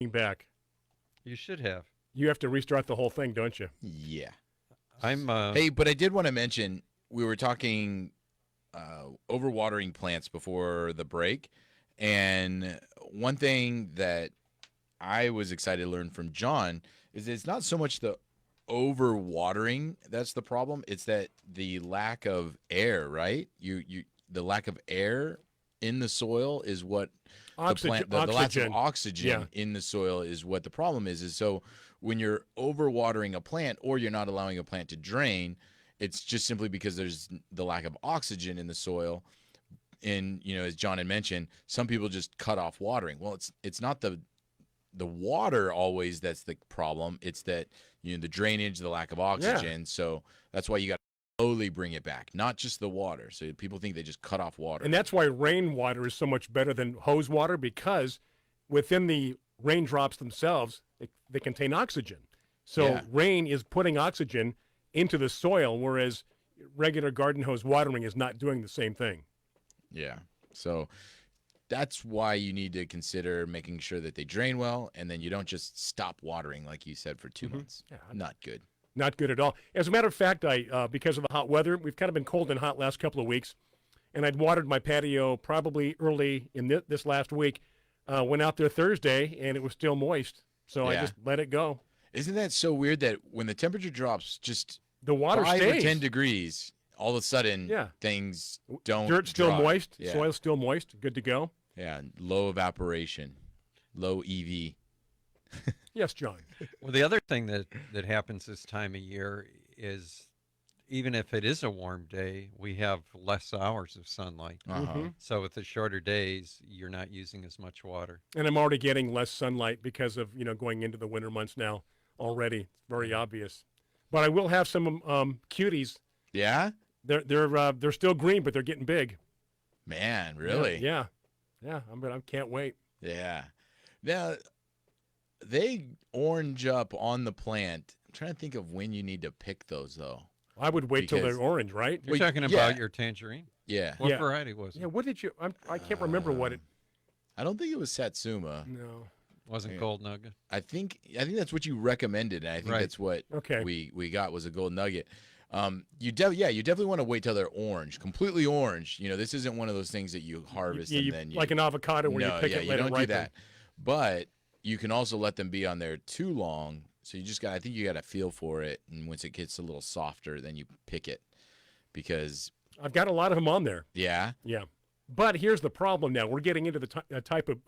back. You should have. You have to restart the whole thing, don't you? Yeah. I'm. Hey, but I did want to mention we were talking overwatering plants before the break, and one thing that I was excited to learn from John is it's not so much the overwatering that's the problem; it's that the lack of air. Right? The lack of air in the soil is what the lack of oxygen in the soil is what the problem is so when you're overwatering a plant or you're not allowing a plant to drain, it's just simply because there's the lack of oxygen in the soil. And as John had mentioned, some people just cut off watering. Well, it's not the water always that's the problem. It's that the drainage, the lack of oxygen. So that's why you got to slowly bring it back, not just the water. So people think they just cut off water. And that's why rainwater is so much better than hose water, because within the raindrops themselves, they contain oxygen. So rain is putting oxygen into the soil, whereas regular garden hose watering is not doing the same thing. Yeah. So that's why you need to consider making sure that they drain well, and then you don't just stop watering, like you said, for 2 months. Yeah, not good. Not good at all. As a matter of fact, because of the hot weather, we've kind of been cold and hot last couple of weeks, and I'd watered my patio probably early in this last week. Went out there Thursday, and it was still moist, so I just let it go. Isn't that so weird that when the temperature drops just the water 5 stays. or 10 degrees, all of a sudden things don't Dirt's still dry. moist, soil's still moist, good to go. Yeah, low evaporation, low EV. Yes, John. Well, the other thing that happens this time of year is even if it is a warm day, we have less hours of sunlight. So with the shorter days, you're not using as much water. And I'm already getting less sunlight because of going into the winter months now already. It's very obvious. But I will have some cuties. Yeah? They're still green, but they're getting big. Man, really? Yeah. I can't wait. Yeah. Now, they orange up on the plant. I'm trying to think of when you need to pick those, though. I would wait till they're orange, right? You're talking about your tangerine? Yeah. What variety was it? Yeah, what did you I can't remember what it. I don't think it was Satsuma. No. Wasn't Gold Nugget? I think that's what you recommended, and I think that's what we got was a Gold Nugget. You definitely want to wait till they're orange, completely orange. This isn't one of those things that you harvest and then like an avocado where you pick it, let it ripen. You don't do that. But you can also let them be on there too long. So I think you got to feel for it, and once it gets a little softer, then you pick it, because I've got a lot of them on there. Yeah. Yeah. But here's the problem now. We're getting into the type of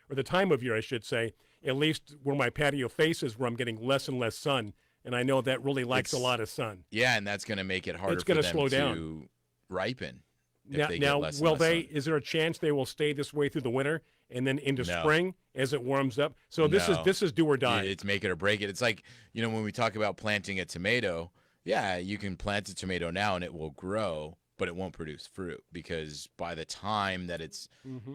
or the time of year, I should say, at least where my patio faces, where I'm getting less and less sun. And I know that really likes a lot of sun. Yeah, and that's going to make it harder for them slow down. To ripen. Now, is there a chance they will stay this way through the winter and then into spring as it warms up? So this is do or die. It's make it or break it. It's like, when we talk about planting a tomato, you can plant a tomato now and it will grow, but it won't produce fruit, because by the time that it's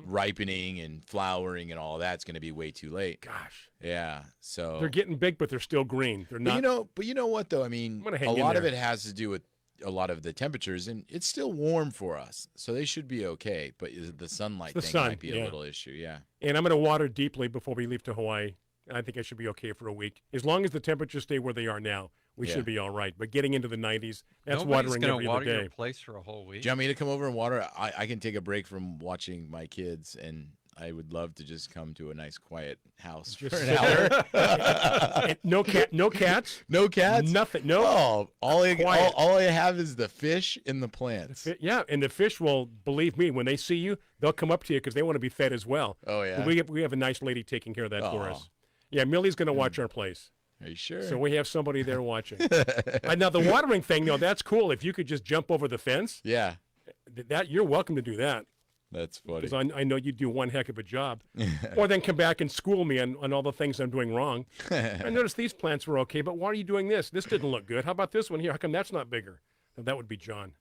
ripening and flowering and all that, it's going to be way too late. Gosh. Yeah. So they're getting big, but they're still green. They're not. But you know what, though? I mean, a lot of it has to do with a lot of the temperatures, and it's still warm for us, so they should be okay. But the sunlight thing might be a little issue. Yeah. And I'm going to water deeply before we leave to Hawaii. I think I should be okay for a week. As long as the temperatures stay where they are now, we should be all right. But getting into the 90s, that's watering every other day. Your place for a whole week. Do you want me to come over and water? I can take a break from watching my kids, and I would love to just come to a nice, quiet house for an hour. No cats. No cats. Nothing. No. Oh, all I have is the fish and the plants. And the fish will, believe me, when they see you, they'll come up to you because they want to be fed as well. Oh yeah. We have a nice lady taking care of that for us. Yeah, Millie's going to watch our place. Are you sure? So we have somebody there watching. Now, the watering thing, though, that's cool. If you could just jump over the fence, you're welcome to do that. That's funny. Because I know you do one heck of a job. Or then come back and school me on all the things I'm doing wrong. I noticed these plants were okay, but why are you doing this? This didn't look good. How about this one here? How come that's not bigger? That would be John.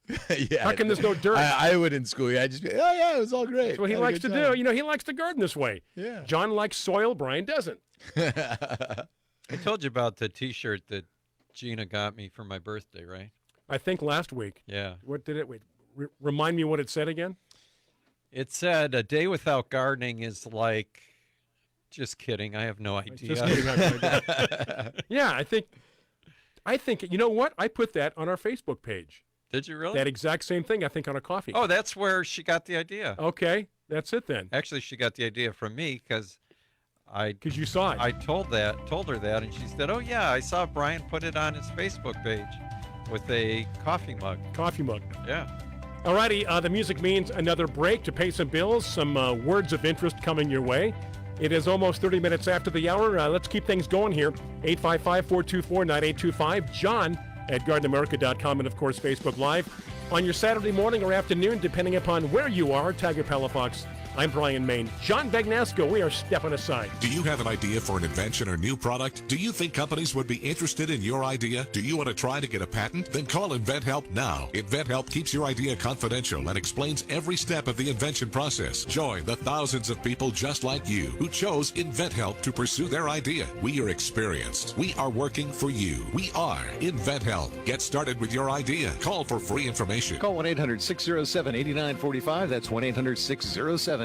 How come there's no dirt? I would in school. I'd just be, oh, yeah, it was all great. That's what he likes to do. He likes to garden this way. Yeah. John likes soil. Brian doesn't. I told you about the T-shirt that Gina got me for my birthday, right? I think last week. Yeah. What did it? Wait, remind me what it said again. It said a day without gardening is like Just kidding. I have no idea. Just kidding. I have no idea. Yeah, I think, you know what? I put that on our Facebook page. Did you really? That exact same thing, I think, on a coffee. Oh, that's where she got the idea. Okay, that's it then. Actually, she got the idea from me because you saw it. I told her that, and she said, "Oh yeah, I saw Bryan put it on his Facebook page with a coffee mug." Coffee mug. Yeah. Alrighty, the music means another break to pay some bills, some words of interest coming your way. It is almost 30 minutes after the hour. Let's keep things going here. 855-424-9825. John at GardenAmerica.com and, of course, Facebook Live. On your Saturday morning or afternoon, depending upon where you are, Tiger Palafox. I'm Bryan, Maine. John Bagnasco, we are stepping aside. Do you have an idea for an invention or new product? Do you think companies would be interested in your idea? Do you want to try to get a patent? Then call InventHelp now. InventHelp keeps your idea confidential and explains every step of the invention process. Join the thousands of people just like you who chose InventHelp to pursue their idea. We are experienced. We are working for you. We are InventHelp. Get started with your idea. Call for free information. Call 1-800-607-8945. That's 1-800-607-8945.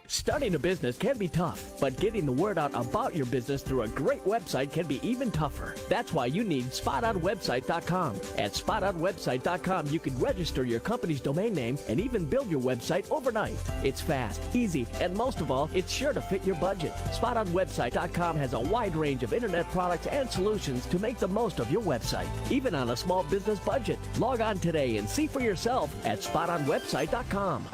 Starting a business can be tough, but getting the word out about your business through a great website can be even tougher. That's why you need SpotOnWebsite.com. At SpotOnWebsite.com, you can register your company's domain name and even build your website overnight. It's fast, easy, and most of all, it's sure to fit your budget. SpotOnWebsite.com has a wide range of internet products and solutions to make the most of your website, even on a small business budget. Log on today and see for yourself at SpotOnWebsite.com.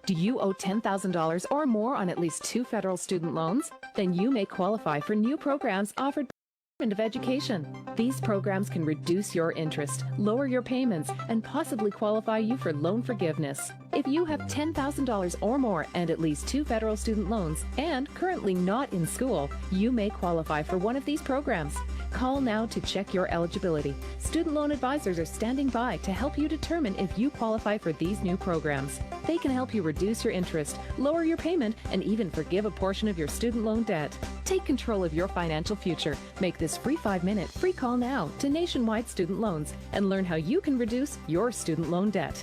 Do you owe $10,000 or more on at least 2 federal student loans? Then you may qualify for new programs offered by the Department of Education. These programs can reduce your interest, lower your payments, and possibly qualify you for loan forgiveness. If you have $10,000 or more and at least 2 federal student loans and currently not in school, you may qualify for one of these programs. Call now to check your eligibility. Student loan advisors are standing by to help you determine if you qualify for these new programs. They can help you reduce your interest, lower your payment, and even forgive a portion of your student loan debt. Take control of your financial future. Make this free 5-minute free call now to Nationwide Student Loans and learn how you can reduce your student loan debt.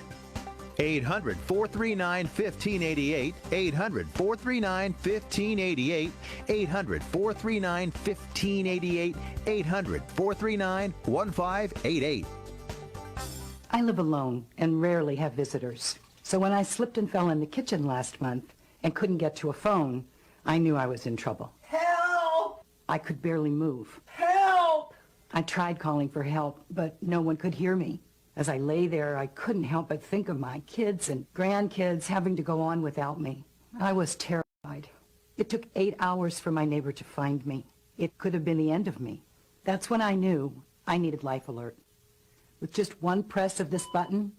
800-439-1588, 800-439-1588, 800-439-1588, 800-439-1588. I live alone and rarely have visitors. So when I slipped and fell in the kitchen last month and couldn't get to a phone, I knew I was in trouble. Help! I could barely move. Help! I tried calling for help, but no one could hear me. As I lay there, I couldn't help but think of my kids and grandkids having to go on without me. I was terrified. It took 8 hours for my neighbor to find me. It could have been the end of me. That's when I knew I needed Life Alert. With just one press of this button,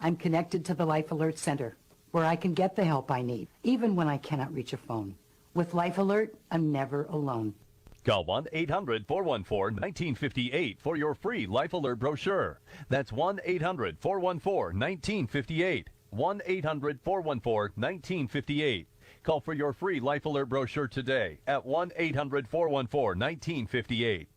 I'm connected to the Life Alert Center, where I can get the help I need, even when I cannot reach a phone. With Life Alert, I'm never alone. Call 1-800-414-1958 for your free Life Alert brochure. That's 1-800-414-1958. 1-800-414-1958. Call for your free Life Alert brochure today at 1-800-414-1958.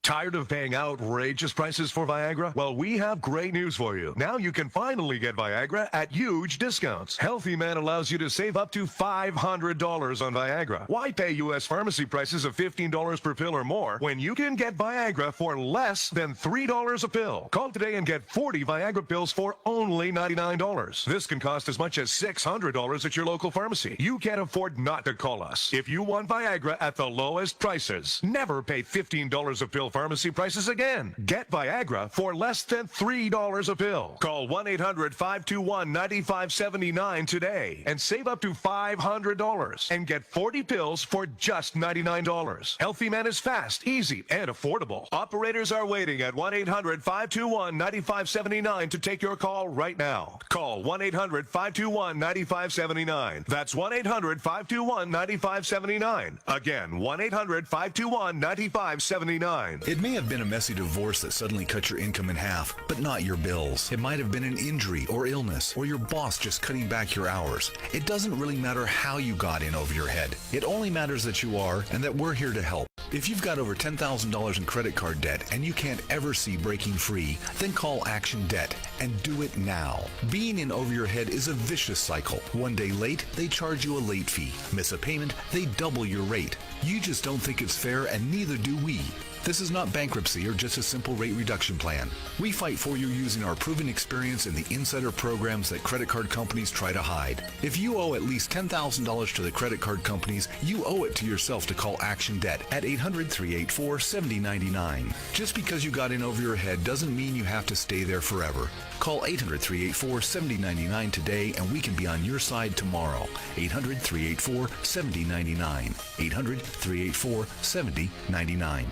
Tired of paying outrageous prices for Viagra? Well, we have great news for you. Now you can finally get Viagra at huge discounts. Healthy Man allows you to save up to $500 on Viagra. Why pay U.S. pharmacy prices of $15 per pill or more when you can get Viagra for less than $3 a pill? Call today and get 40 Viagra pills for only $99. This can cost as much as $600 at your local pharmacy. You can't afford not to call us. If you want Viagra at the lowest prices, never pay $15 a pill pharmacy prices again. Get Viagra for less than $3 a pill. Call 1-800-521-9579 today and save up to $500 and get 40 pills for just $99. Healthy Man is fast, easy, and affordable. Operators are waiting at 1-800-521-9579 to take your call right now. Call 1-800-521-9579. That's 1-800-521-9579. Again, 1-800-521-9579. It may have been a messy divorce that suddenly cut your income in half, but not your bills. It might have been an injury or illness, or your boss just cutting back your hours. It doesn't really matter how you got in over your head. It only matters that you are and that we're here to help. If you've got over $10,000 in credit card debt and you can't ever see breaking free, then call Action Debt. and do it now. Being in over your head is a vicious cycle. One day late, they charge you a late fee. Miss a payment, they double your rate. You just don't think it's fair, and neither do we. This is not bankruptcy or just a simple rate reduction plan. We fight for you using our proven experience in the insider programs that credit card companies try to hide. If you owe at least $10,000 to the credit card companies, you owe it to yourself to call Action Debt at 800-384-7099. Just because you got in over your head doesn't mean you have to stay there forever. Call 800-384-7099 today and we can be on your side tomorrow. 800-384-7099. 800-384-7099.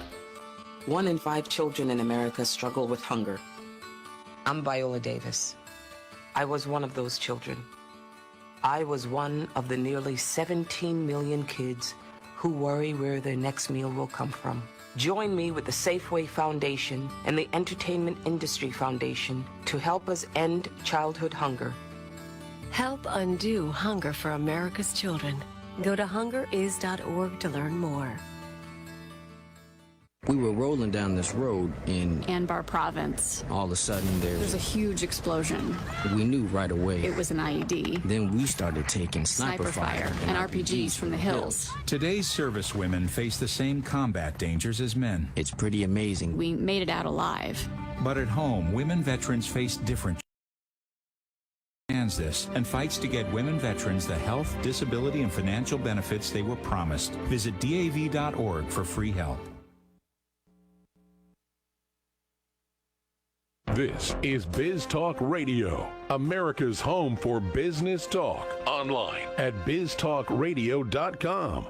1 in 5 children in America struggle with hunger. I'm Viola Davis. I was one of those children. I was one of the nearly 17 million kids who worry where their next meal will come from. Join me with the Safeway Foundation and the Entertainment Industry Foundation to help us end childhood hunger. Help undo hunger for America's children. Go to hungeris.org to learn more. We were rolling down this road in Anbar Province. All of a sudden There's a huge explosion. We knew right away. It was an IED. Then we started taking sniper fire and RPGs from the hills. Today's servicewomen face the same combat dangers as men. It's pretty amazing. We made it out alive. But at home, women veterans face different this and fights to get women veterans the health, disability, and financial benefits they were promised. Visit DAV.org for free help. This is Biz Talk Radio, America's home for business talk. Online at biztalkradio.com.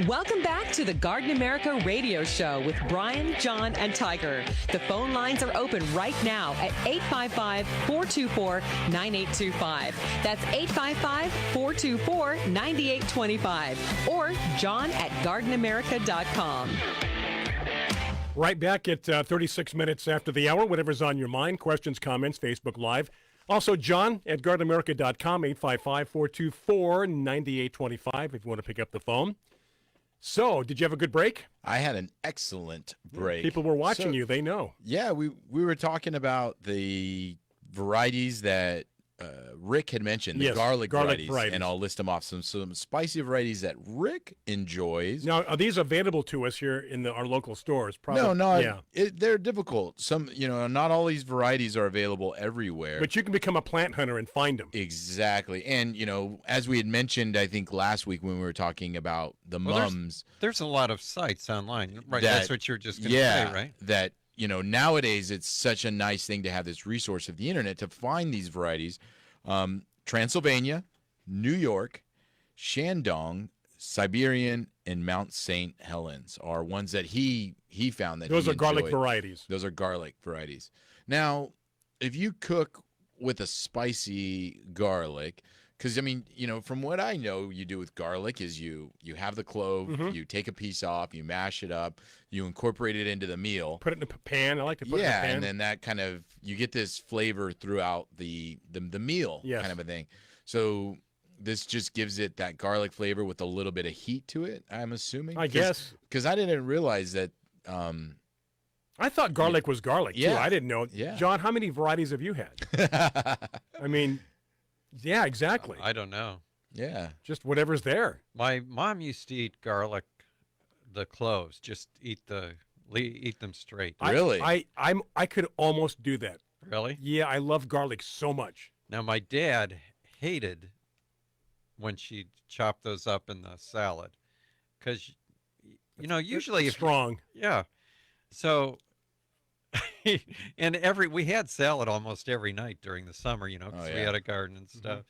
Welcome back to the Garden America Radio Show with Bryan, John, and Tiger. The phone lines are open right now at 855-424-9825. That's 855-424-9825. Or John at gardenamerica.com. Right back at 36 minutes after the hour, whatever's on your mind, questions, comments, Facebook Live. Also, John at gardenamerica.com, 855-424-9825 if you want to pick up the phone. So, did you have a good break? I had an excellent break. People were watching you. They know. Yeah, we were talking about the varieties that Rick had mentioned, the garlic varieties, and I'll list them off. Some spicy varieties that Rick enjoys. Now, are these available to us here in our local stores? Probably. No, yeah. They're difficult. Some, not all these varieties are available everywhere. But you can become a plant hunter and find them. Exactly. And, as we had mentioned, I think last week when we were talking about the mums. There's a lot of sites online, right? That's what you're just going to say, right? That, nowadays it's such a nice thing to have this resource of the internet to find these varieties. Transylvania, New York, Shandong, Siberian, and Mount St. Helens are ones that he found that those are garlic varieties. Those are garlic varieties. Now, if you cook with a spicy garlic, because from what I know, you do with garlic is you have the clove, you take a piece off, you mash it up, you incorporate it into the meal, put it in a pan. I like to put it in a pan. And then that kind of you get this flavor throughout the meal, kind of a thing. So this just gives it that garlic flavor with a little bit of heat to it. I'm assuming. I guess because I didn't realize that. I thought garlic was garlic too. I didn't know. Yeah. John, how many varieties have you had? I mean. Yeah, exactly. I don't know. Yeah. Just whatever's there. My mom used to eat garlic, the cloves, just eat them straight. Really? I could almost do that. Really? Yeah, I love garlic so much. Now, my dad hated when she chopped those up in the salad because, usually it's strong. Yeah. So... and we had salad almost every night during the summer, because we had a garden and stuff.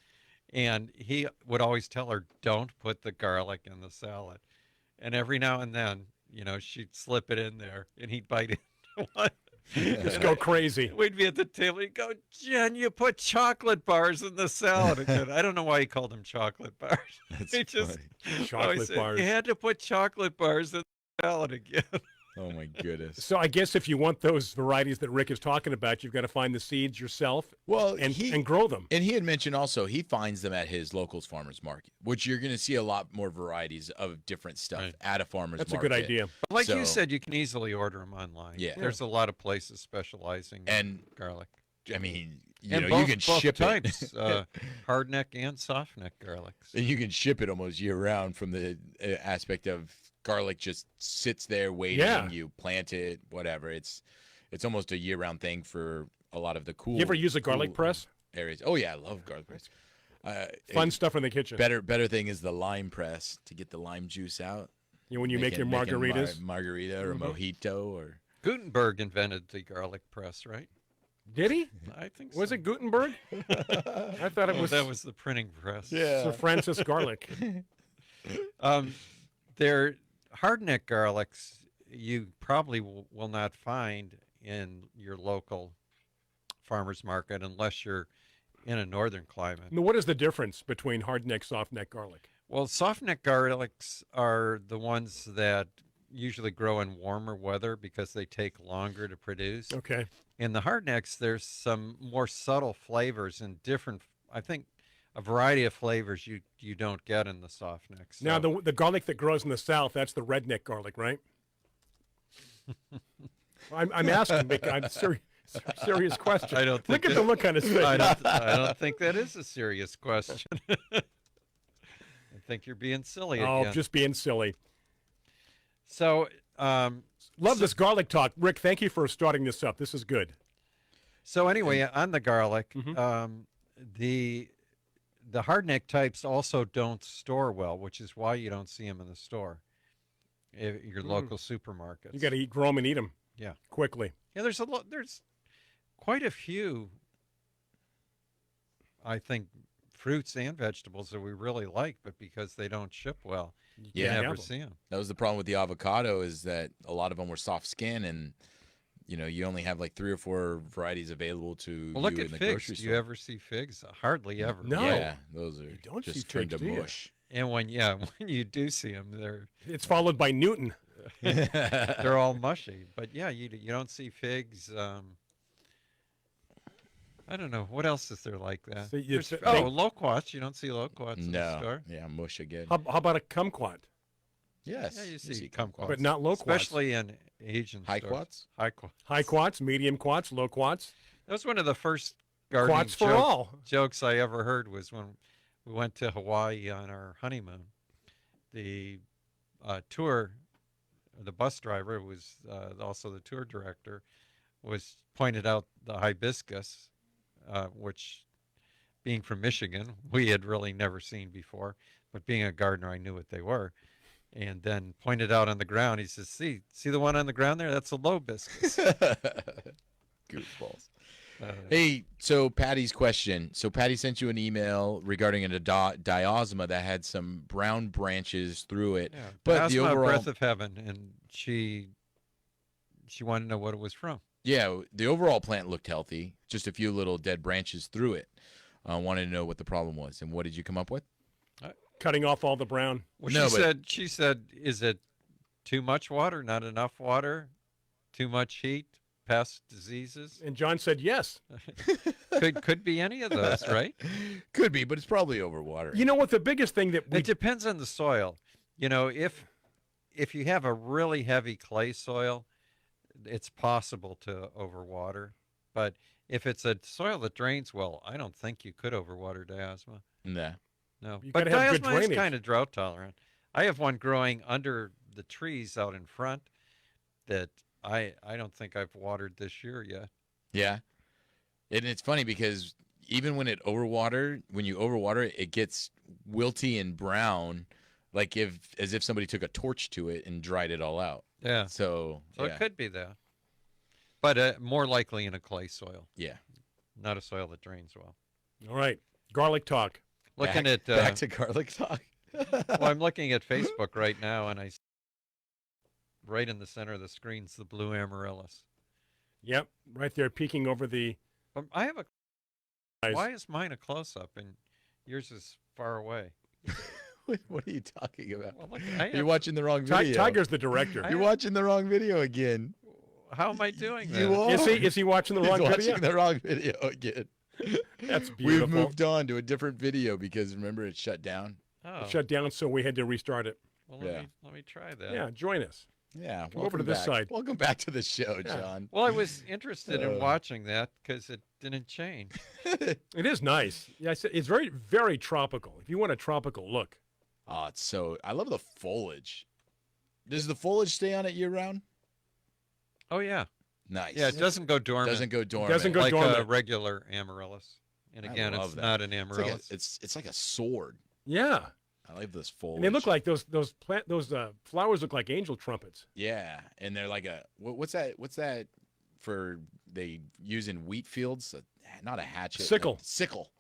And he would always tell her, don't put the garlic in the salad. And every now and then, she'd slip it in there and he'd bite into one. Just go crazy. We'd be at the table. He'd go, Jen, you put chocolate bars in the salad again. I don't know why he called them chocolate bars. That's funny. Chocolate bars. You had to put chocolate bars in the salad again. Oh, my goodness. So I guess if you want those varieties that Rick is talking about, you've got to find the seeds yourself and grow them. And he had mentioned also he finds them at his locals farmer's market, which you're going to see a lot more varieties of different stuff at a farmer's market. That's a good idea. But like you said, you can easily order them online. Yeah. There's a lot of places specializing in garlic. I mean, and you can both ship types, it. hardneck and softneck garlics. And you can ship it almost year round from the aspect of garlic just sits there waiting. Yeah. You plant it, whatever. It's almost a year round thing for a lot of the cool. You ever use a garlic press? Areas. Oh yeah, I love garlic press. Fun stuff in the kitchen. Better thing is the lime press to get the lime juice out. When you make your margaritas, margarita or mojito or. Gutenberg invented the garlic press, right? Did he? I think so. Was it Gutenberg? I thought it was. That was the printing press. Yeah. Sir Francis Garlic. They're hardneck garlics you probably will not find in your local farmer's market unless you're in a northern climate. Now, what is the difference between hardneck, softneck garlic? Well, softneck garlics are the ones that usually grow in warmer weather because they take longer to produce. Okay. In the hardnecks, there's some more subtle flavors and different, I think, a variety of flavors you don't get in the softnecks. So. Now, the garlic that grows in the south, that's the redneck garlic, right? I'm asking because I'm serious question. I don't think look at the look on his face. I don't think that is a serious question. I think you're being silly again. Oh, just being silly. So, love this garlic talk. Rick, thank you for starting this up. This is good. So anyway, on the garlic, the hardneck types also don't store well, which is why you don't see them in the store, your local supermarkets. You got to grow them and eat them. Yeah, quickly. Yeah, there's quite a few, I think, fruits and vegetables that we really like, but because they don't ship well, you never see them. That was the problem with the avocado, is that a lot of them were soft skin, and you only have like 3 or 4 varieties available to look you at in the figs. grocery Do store. you ever see figs? Hardly ever. No. Yeah, those are don't just see turned figs, to do you? mush. And when you do see them, it's followed by Newton. They're all mushy. But yeah, you don't see figs. I don't know. What else is there like that? So loquats. You don't see loquats in the No. store. Yeah, mush again. How about a kumquat? Yes. Yeah, you see kumquats. But not loquats. Especially in Asian High stores. quats? High quats, medium quats, low quats. That was one of the first gardening Quats for all. jokes I ever heard was when we went to Hawaii on our honeymoon. The the bus driver was also the tour director, pointed out the hibiscus, which, being from Michigan, we had really never seen before. But being a gardener, I knew what they were. And then pointed out on the ground, he says, see the one on the ground there? That's a lobiscus. Goofballs. Hey, so Patty's question. So Patty sent you an email regarding a diosma that had some brown branches through it. Yeah, but the diosma, overall breath of heaven, and she wanted to know what it was from. Yeah, the overall plant looked healthy. Just a few little dead branches through it. Wanted to know what the problem was. And what did you come up with? Cutting off all the brown. Well, she said, is it too much water, not enough water, too much heat, pests, diseases? And John said yes. could be any of those, right? Could be, but it's probably overwatering. You know what? The biggest thing that it depends on the soil. If you have a really heavy clay soil, it's possible to overwater. But if it's a soil that drains well, I don't think you could overwater diosma. Nah. No, You but gotta have good diosma is drainage. kind of drought tolerant. I have one growing under the trees out in front that I don't think I've watered this year yet. Yeah. And it's funny because even when you overwater it, it gets wilty and brown, like as if somebody took a torch to it and dried it all out. Yeah. So it could be that. But more likely in a clay soil. Yeah. Not a soil that drains well. All right. Garlic talk. Looking at back to garlic talk. Well, I'm looking at Facebook right now, and right in the center of the screen is the blue amaryllis. Yep, right there, peeking over the. I have Why is mine a close-up and yours is far away? What are you talking about? Well, look, you're watching the wrong video. Tiger's the director. You're watching the wrong video again. How am I doing that? You are. Is he watching the wrong video? He's watching the wrong video again. That's beautiful. We've moved on to a different video because remember it shut down. Oh. It shut down, so we had to restart it. Well, let me try that. Yeah, join us. Yeah, Come over to this side. Welcome back to the show, John. Well, I was interested in watching that because it didn't change. It is nice. Yeah, it's very, very tropical. If you want a tropical look. Oh, I love the foliage. Does the foliage stay on it year round? Oh, yeah. Nice. Yeah, it doesn't go dormant. Doesn't go dormant. Doesn't go like dormant. A regular amaryllis. And again, it's that. not an amaryllis. It's like a sword. Yeah. I like this foliage. And they look like those flowers look like angel trumpets. Yeah, and they're like what's that for they use in wheat fields? Not a hatchet. Sickle. Sickle.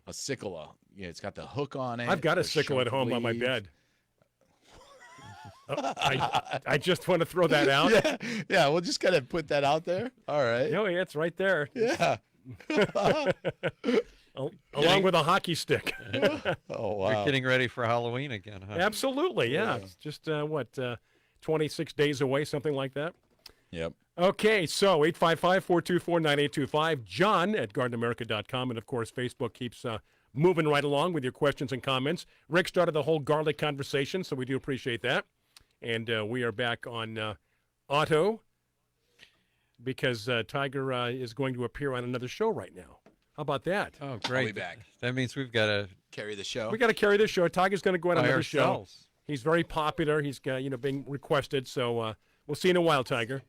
A sickle. Yeah, it's got the hook on it. I've got a sickle at home on my bed. I just want to throw that out. Yeah, we'll just kind of put that out there. All right. Oh, yeah, it's right there. Yeah. Along with a hockey stick. Oh, wow. You're getting ready for Halloween again, huh? Absolutely, yeah. It's just, 26 days away, something like that? Yep. Okay, so 855-424-9825, John at gardenamerica.com, and, of course, Facebook keeps moving right along with your questions and comments. Rick started the whole garlic conversation, so we do appreciate that. And we are back on Auto because Tiger is going to appear on another show right now. How about that? Oh, great. I'll be back. That means we've got to carry the show. We got to carry the show. Tiger's going to go on another ourselves. show. He's very popular. He's being requested. So we'll see you in a while, Tiger.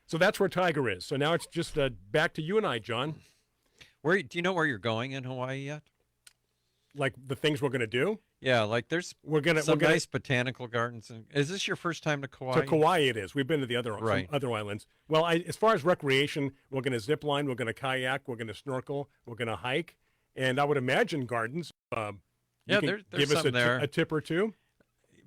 So that's where Tiger is. So now it's just back to you and I, John. Do you know where you're going in Hawaii yet? Like the things we're going to do? Yeah, like there's some nice botanical gardens. Is this your first time to Kauai? To Kauai it is. We've been to the other islands. Well, as far as recreation, we're going to zip line, we're going to kayak, we're going to snorkel, we're going to hike, and I would imagine gardens. There's give us there. A tip or two.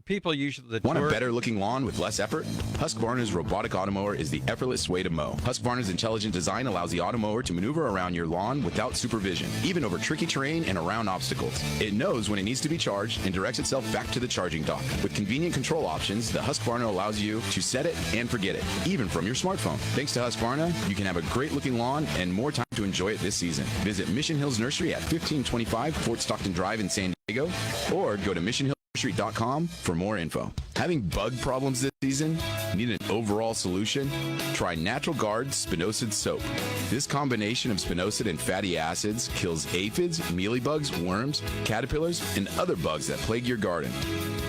People usually want a better looking lawn with less effort? Husqvarna's robotic automower is the effortless way to mow. Husqvarna's intelligent design allows the automower to maneuver around your lawn without supervision, even over tricky terrain and around obstacles. It knows when it needs to be charged and directs itself back to the charging dock. With convenient control options, the Husqvarna allows you to set it and forget it, even from your smartphone. Thanks to Husqvarna, you can have a great looking lawn and more time to enjoy it this season. Visit Mission Hills Nursery at 1525 Fort Stockton Drive in San Diego, or go to missionhillsnursery.com for more info. Having bug problems this season? Need an overall solution? Try Natural Guard Spinosad Soap. This combination of spinosad and fatty acids kills aphids, mealybugs, worms, caterpillars, and other bugs that plague your garden.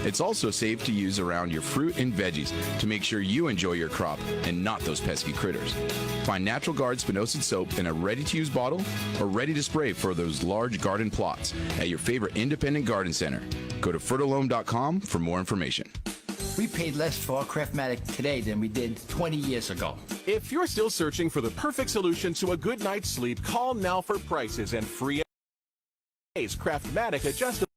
It's also safe to use around your fruit and veggies to make sure you enjoy your crop and not those pesky critters. Find Natural Guard Spinosad Soap in a ready-to-use bottle or ready to spray for those large garden plots at your favorite independent garden center. Go to fertilome.com for more information. We paid less for our Craftmatic today than we did 20 years ago. If you're still searching for the perfect solution to a good night's sleep, call now for prices and free Craftmatic adjustable.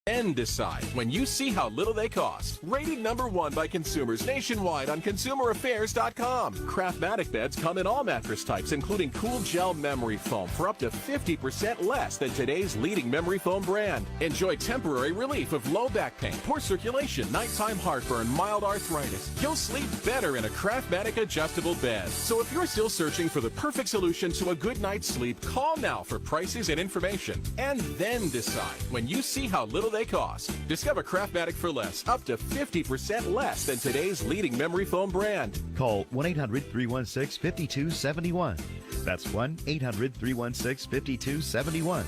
Then decide when you see how little they cost. Rated #1 by consumers nationwide on consumeraffairs.com. Craftmatic beds come in all mattress types, including cool gel memory foam for up to 50% less than today's leading memory foam brand. Enjoy temporary relief of low back pain, poor circulation, nighttime heartburn, mild arthritis. You'll sleep better in a Craftmatic adjustable bed. So if you're still searching for the perfect solution to a good night's sleep, call now for prices and information. And then decide when you see how little they cost. Discover Craftmatic for less, up to 50% less than today's leading memory foam brand. Call 1-800-316-5271. That's 1-800-316-5271.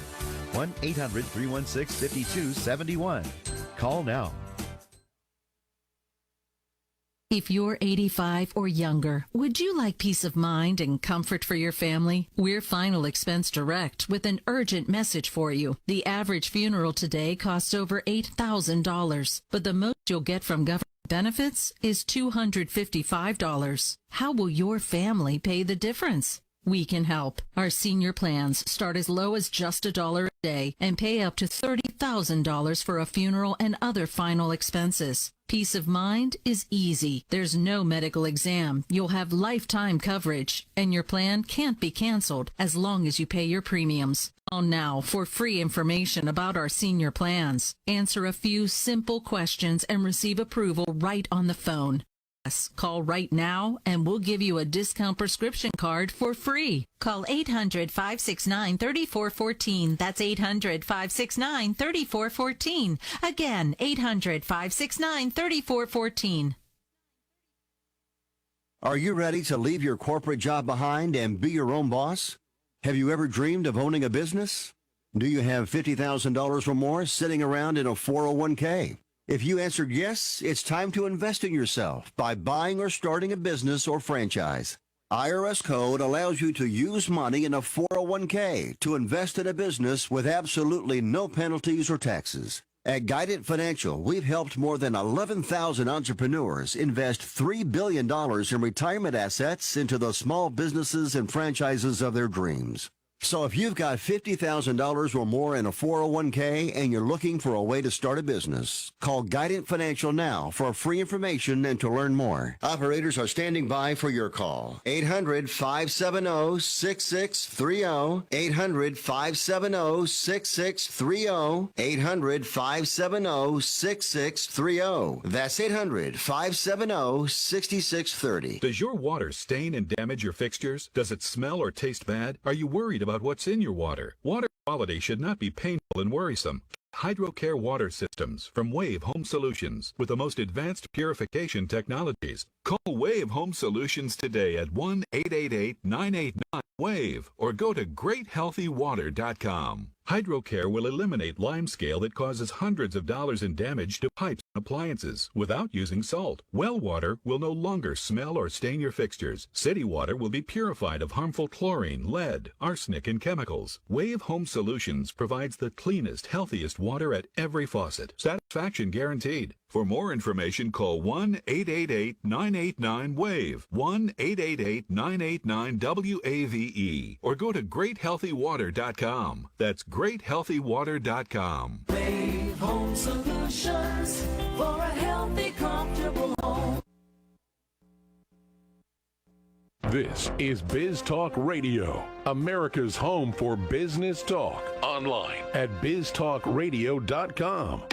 1-800-316-5271. Call now. If you're 85 or younger, would you like peace of mind and comfort for your family? We're Final Expense Direct with an urgent message for you. The average funeral today costs over $8,000, but the most you'll get from government benefits is $255. How will your family pay the difference? We can help. Our senior plans start as low as just $1 a day and pay up to $30,000 for a funeral and other final expenses. Peace of mind is easy. There's no medical exam. You'll have lifetime coverage, and your plan can't be canceled as long as you pay your premiums. Call now for free information about our senior plans. Answer a few simple questions and receive approval right on the phone. Call right now and we'll give you a discount prescription card for free. Call 800-569-3414. That's 800-569-3414. Again, 800-569-3414. Are you ready to leave your corporate job behind and be your own boss? Have you ever dreamed of owning a business? Do you have $50,000 or more sitting around in a 401k? If you answered yes, it's time to invest in yourself by buying or starting a business or franchise. IRS code allows you to use money in a 401k to invest in a business with absolutely no penalties or taxes. At Guidant Financial, we've helped more than 11,000 entrepreneurs invest $3 billion in retirement assets into the small businesses and franchises of their dreams. So if you've got $50,000 or more in a 401k and you're looking for a way to start a business, call Guidant Financial now for free information and to learn more. Operators are standing by for your call. 800-570-6630. 800-570-6630. 800-570-6630. That's 800-570-6630. Does your water stain and damage your fixtures? Does it smell or taste bad? Are you worried about what's in your water? Water quality should not be painful and worrisome. HydroCare water systems from Wave Home Solutions with the most advanced purification technologies. Call Wave Home Solutions today at 1-888-989-WAVE or go to greathealthywater.com. HydroCare will eliminate limescale that causes hundreds of dollars in damage to pipes and appliances without using salt. Well water will no longer smell or stain your fixtures. City water will be purified of harmful chlorine, lead, arsenic, and chemicals. Wave Home Solutions provides the cleanest, healthiest water at every faucet. Satisfaction guaranteed. For more information, call 1-888-989-WAVE, 1-888-989-WAVE, or go to greathealthywater.com. That's greathealthywater.com. Wave Home Solutions for a healthy, comfortable home. This is Biz Talk Radio, America's home for business talk. Online at biztalkradio.com.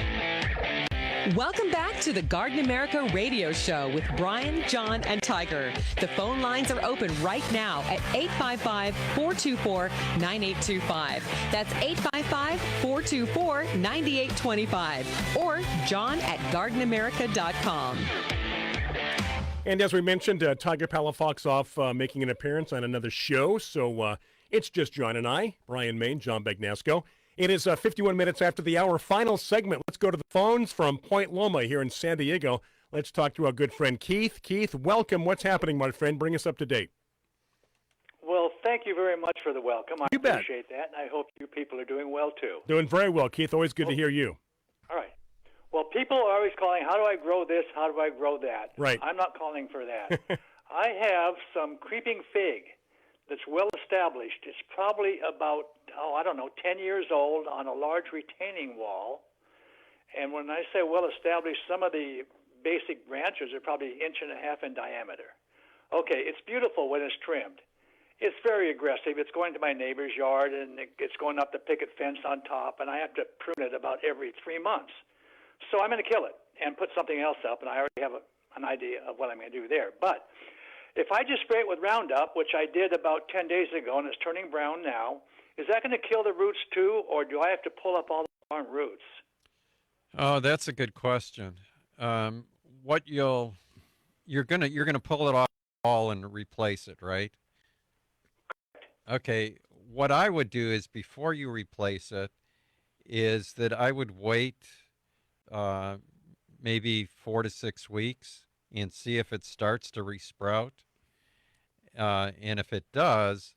Welcome back to the Garden America Radio Show with Bryan, John, and Tiger. The phone lines are open right now at 855-424-9825. That's 855-424-9825. Or John at gardenamerica.com. And as we mentioned, Tiger Palafox off making an appearance on another show. So it's just John and I, Bryan Main, John Bagnasco. It is 51 minutes after the hour. Final segment. Let's go to the phones from Point Loma here in San Diego. Let's talk to our good friend Keith. Keith, welcome. What's happening, my friend? Bring us up to date. Well, thank you very much for the welcome. I You bet. appreciate that, and I hope you people are doing well, too. Doing very well, Keith. Always good to hear you. All right. Well, people are always calling, how do I grow this? How do I grow that? Right. I'm not calling for that. I have some creeping fig that's well established. It's probably about, 10 years old on a large retaining wall. And when I say well established, some of the basic branches are probably 1.5 inches in diameter. Okay, it's beautiful when it's trimmed. It's very aggressive. It's going to my neighbor's yard, and it's going up the picket fence on top, and I have to prune it about every 3 months. So I'm going to kill it and put something else up, and I already have an idea of what I'm going to do there. But if I just spray it with Roundup, which I did about 10 days ago, and it's turning brown now, is that going to kill the roots too, or do I have to pull up all the darn roots? Oh, that's a good question. What you're gonna pull it off all and replace it, right? Okay. What I would do is before you replace it, is that I would wait maybe 4 to 6 weeks and see if it starts to resprout. And if it does,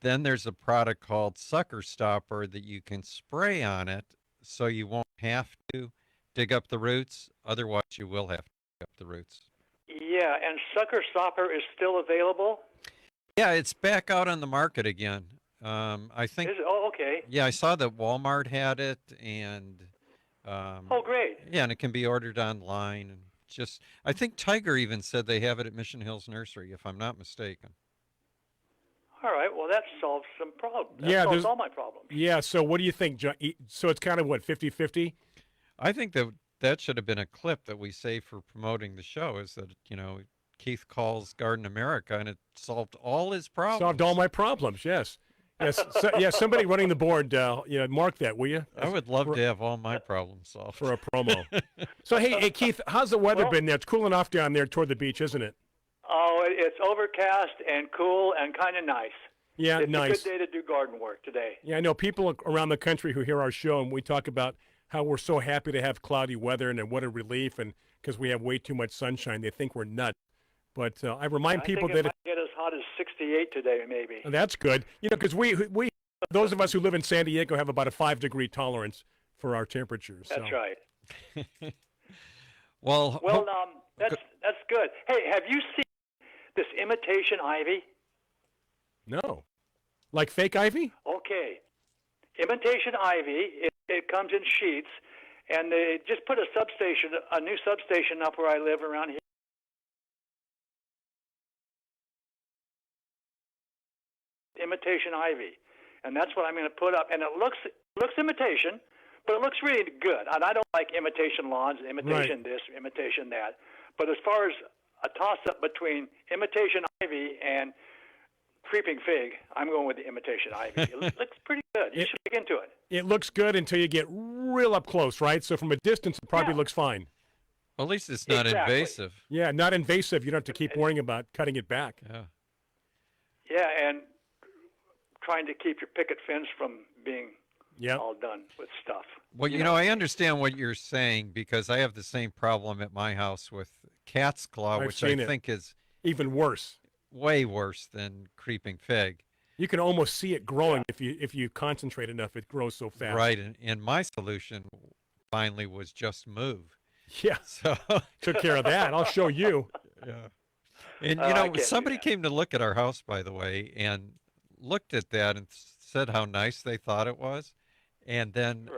then there's a product called Sucker Stopper that you can spray on it so you won't have to dig up the roots. Otherwise, you will have to dig up the roots. Yeah, and Sucker Stopper is still available? Yeah, it's back out on the market again. I think. Oh, okay. Yeah, I saw that Walmart had it, and. Oh, great. Yeah, and it can be ordered online. And I think Tiger even said they have it at Mission Hills Nursery, if I'm not mistaken. All right, well, that solves some problems. That Yeah, solves there's- all my problems. Yeah, so what do you think, John? So it's kind of, 50-50? I think that should have been a clip that we say for promoting the show, is that, Keith calls Garden America, and it solved all his problems. Solved all my problems, yes. Yes, somebody running the board, mark that, will you? I would love to have all my problems solved. For a promo. So, hey, Keith, how's the weather been there? It's cooling off down there toward the beach, isn't it? Oh, it's overcast and cool and kind of nice. Yeah, it's nice. It's a good day to do garden work today. Yeah, I know people around the country who hear our show, and we talk about how we're so happy to have cloudy weather and what a relief, and because we have way too much sunshine, they think we're nuts. But I remind people think it that might get as hot as 68 today, maybe. that's good. You know, because we those of us who live in San Diego have about a 5-degree tolerance for our temperatures. That's so. right. Well, that's good. Hey, have you seen this imitation ivy? No. Like fake ivy? Okay. Imitation ivy, it comes in sheets, and they just put a new substation up where I live around here. Imitation ivy, and that's what I'm going to put up. And it looks imitation, but it looks really good. And I don't like imitation lawns, imitation this, imitation that. But as far as a toss-up between imitation ivy and creeping fig, I'm going with the imitation ivy. It looks pretty good. You should look into it. It looks good until you get real up close, right? So from a distance, it probably looks fine. Well, at least it's not invasive. Yeah, not invasive. You don't have to keep worrying about cutting it back. Yeah. Yeah, and trying to keep your picket fence from being all done with stuff. Well, you know, I understand what you're saying because I have the same problem at my house with cat's claw, which I think is even worse. Way worse than creeping fig. You can almost see it growing if you concentrate enough. It grows so fast. Right, and my solution finally was just move. Yeah, so took care of that. I'll show you. Yeah, and you know, somebody came to look at our house, by the way, and looked at that and said how nice they thought it was, and then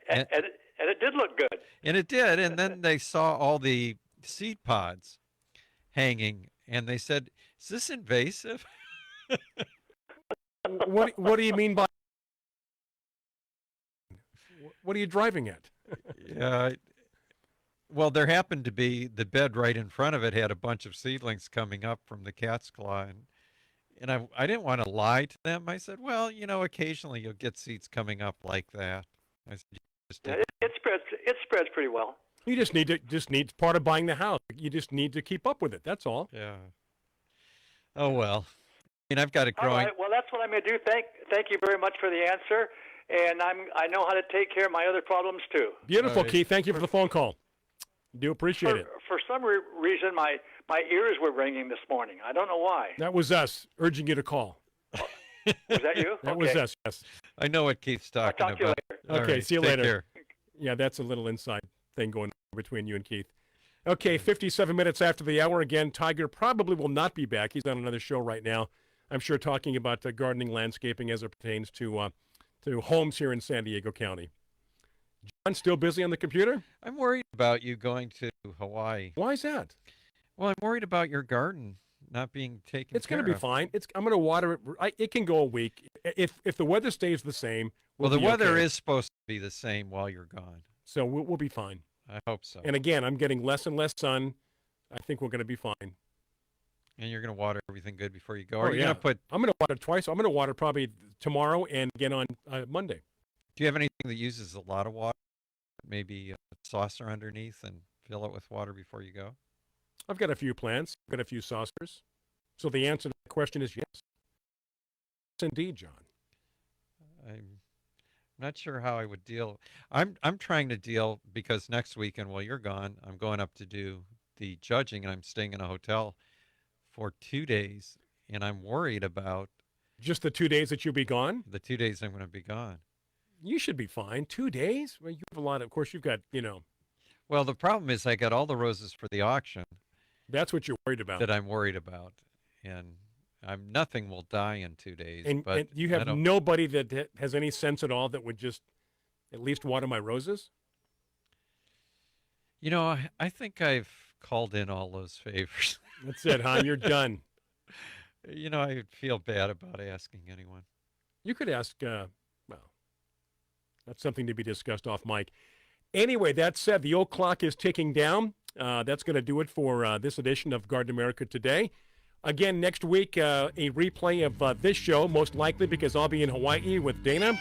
and it did look good. And it did, and then they saw all the seed pods hanging, and they said, "Is this invasive?" What do you mean by? What are you driving at? Yeah. Well, there happened to be the bed right in front of it had a bunch of seedlings coming up from the cat's claw, and I didn't want to lie to them. I said, "Well, you know, occasionally you'll get seeds coming up like that." I said, it spreads pretty well. You just need part of buying the house. You just need to keep up with it. That's all. Yeah. Oh well. I mean, I've got it growing. All right. Well, that's what I'm going to do. Thank you very much for the answer, and I know how to take care of my other problems too. Beautiful, Keith. Thank you for the phone call. Do appreciate it. For some reason, my ears were ringing this morning. I don't know why. That was us urging you to call. Was that you? That was us, yes. I know what Keith's talking I'll talk about. to you later. Okay, right, see you take later. Care. Yeah, that's a little inside thing going on between you and Keith. Okay, 57 minutes after the hour. Again, Tiger probably will not be back. He's on another show right now. I'm sure talking about gardening, landscaping as it pertains to homes here in San Diego County. John, still busy on the computer? I'm worried about you going to Hawaii. Why is that? Well, I'm worried about your garden not being taken It's care going to be of. fine. I'm going to water it. It can go a week. If the weather stays the same, Well, we'll the be weather okay. is supposed to be the same while you're gone. So we'll be fine. I hope so. And again, I'm getting less and less sun. I think we're going to be fine. And you're going to water everything good before you go. Oh, Or you're yeah. going to put. I'm going to water twice. I'm going to water probably tomorrow and again on Monday. Do you have anything that uses a lot of water? Maybe a saucer underneath and fill it with water before you go? I've got a few plants. I've got a few saucers. So the answer to the question is yes. Yes, indeed, John. I'm not sure how I would deal. I'm trying to deal because next weekend while you're gone, I'm going up to do the judging and I'm staying in a hotel for 2 days, and I'm worried about just the 2 days that you'll be gone. The 2 days I'm going to be gone. You should be fine. 2 days? Well, you have a lot of course, you've got, Well, the problem is I got all the roses for the auction. That's what you're worried about. That I'm worried about. And nothing will die in 2 days. But and you have nobody that has any sense at all that would just at least water my roses? You know, I think I've called in all those favors. That's it, huh? You're done. You know, I feel bad about asking anyone. You could ask, well, that's something to be discussed off mic. Anyway, that said, the old clock is ticking down. That's going to do it for this edition of Garden America Today. Again, next week, a replay of this show, most likely because I'll be in Hawaii with Dana.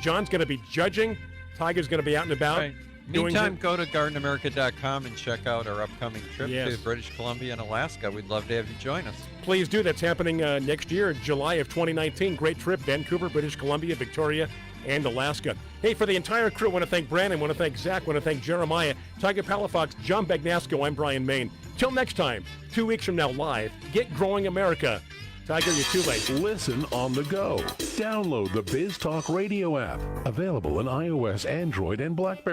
John's going to be judging. Tiger's going to be out and about. Right. Meantime, go to gardenamerica.com and check out our upcoming trip to British Columbia and Alaska. We'd love to have you join us. Please do. That's happening next year, July of 2019. Great trip, Vancouver, British Columbia, Victoria, and Alaska. Hey, for the entire crew, I want to thank Brandon, I want to thank Zach, I want to thank Jeremiah, Tiger Palafox, John Bagnasco. I'm Brian Main. Till next time, 2 weeks from now live, get growing America. Tiger, you're too late. Listen on the go. Download the Biz Talk Radio app. Available on iOS, Android, and BlackBerry.